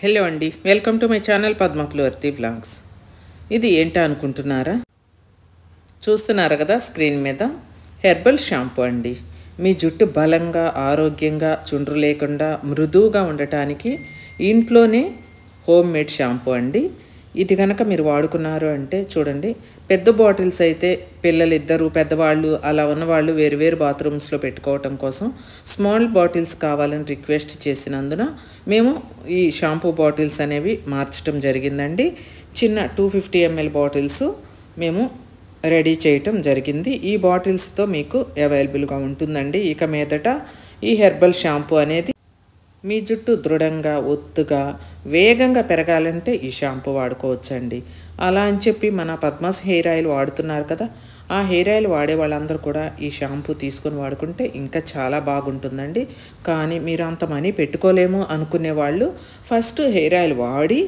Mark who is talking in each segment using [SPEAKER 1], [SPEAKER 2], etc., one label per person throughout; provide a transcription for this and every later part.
[SPEAKER 1] Hello అండి, welcome to my channel Padmakulavarthi vlogs. ఇది ఏంటా అనుకుంటున్నారా? చూస్తున్నారు కదా స్క్రీన్ మీద, హెర్బల్ షాంపూ అండి. మీ జుట్టు బలంగా, ఆరోగ్యంగా, చుండ్రు లేకుండా మృదువుగా ఉండటానికి ఇంట్లోనే హోమ్ మేడ్ షాంపూ అండి. ఇది కనుక మీరు వాడుకున్నారు అంటే చూడండి, పెద్ద బాటిల్స్ అయితే పిల్లలు ఇద్దరు, పెద్దవాళ్ళు అలా ఉన్నవాళ్ళు వేరు వేరు బాత్రూమ్స్లో పెట్టుకోవటం కోసం స్మాల్ బాటిల్స్ కావాలని రిక్వెస్ట్ చేసినందున మేము ఈ షాంపూ బాటిల్స్ అనేవి మార్చడం జరిగిందండి. చిన్న 250 ml బాటిల్స్ మేము రెడీ చేయటం జరిగింది. ఈ బాటిల్స్తో మీకు అవైలబుల్గా ఉంటుందండి. ఇక మీదట ఈ హెర్బల్ షాంపూ అనేది మీ జుట్టు దృఢంగా, ఒత్తుగా, వేగంగా పెరగాలంటే ఈ షాంపూ వాడుకోవచ్చండి. అలా అని చెప్పి మన పద్మాస్ హెయిర్ ఆయిల్ వాడుతున్నారు కదా, ఆ హెయిర్ ఆయిల్ వాడే వాళ్ళందరూ కూడా ఈ షాంపూ తీసుకొని వాడుకుంటే ఇంకా చాలా బాగుంటుందండి. కానీ మీరు అంత మనీ పెట్టుకోలేము అనుకునే వాళ్ళు ఫస్ట్ హెయిర్ ఆయిల్ వాడి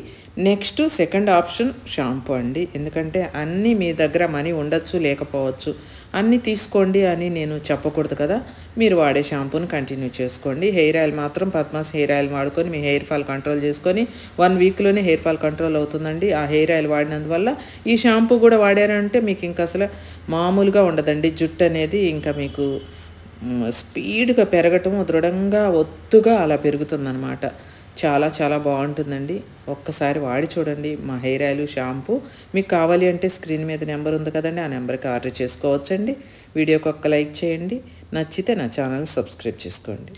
[SPEAKER 1] నెక్స్ట్ సెకండ్ ఆప్షన్ షాంపూ అండి. ఎందుకంటే అన్నీ మీ దగ్గర మనీ ఉండొచ్చు, లేకపోవచ్చు. అన్నీ తీసుకోండి అని నేను చెప్పకూడదు కదా. మీరు వాడే షాంపూని కంటిన్యూ చేసుకోండి. హెయిర్ ఆయిల్ మాత్రం పద్మాస్ హెయిర్ ఆయిల్ వాడుకొని మీ హెయిర్ ఫాల్ కంట్రోల్ చేసుకొని 1 వీక్లోనే హెయిర్ ఫాల్ కంట్రోల్ అవుతుందండి. ఆ హెయిర్ ఆయిల్ వాడినందువల్ల ఈ షాంపూ కూడా వాడారంటే మీకు ఇంకా అసలు మామూలుగా ఉండదండి. జుట్టు అనేది ఇంకా మీకు స్పీడ్గా పెరగటము, దృఢంగా, ఒత్తుగా అలా పెరుగుతుందన్నమాట. చాలా చాలా బాగుంటుందండి. ఒక్కసారి వాడి చూడండి మా హెయిర్ ఆయిల్ షాంపూ. మీకు కావాలి అంటే స్క్రీన్ మీద నెంబర్ ఉంది కదండి, ఆ నెంబర్కి ఆర్డర్ చేసుకోవచ్చండి. వీడియోకి ఒక్క లైక్ చేయండి. నచ్చితే నా ఛానల్ సబ్స్క్రైబ్ చేసుకోండి.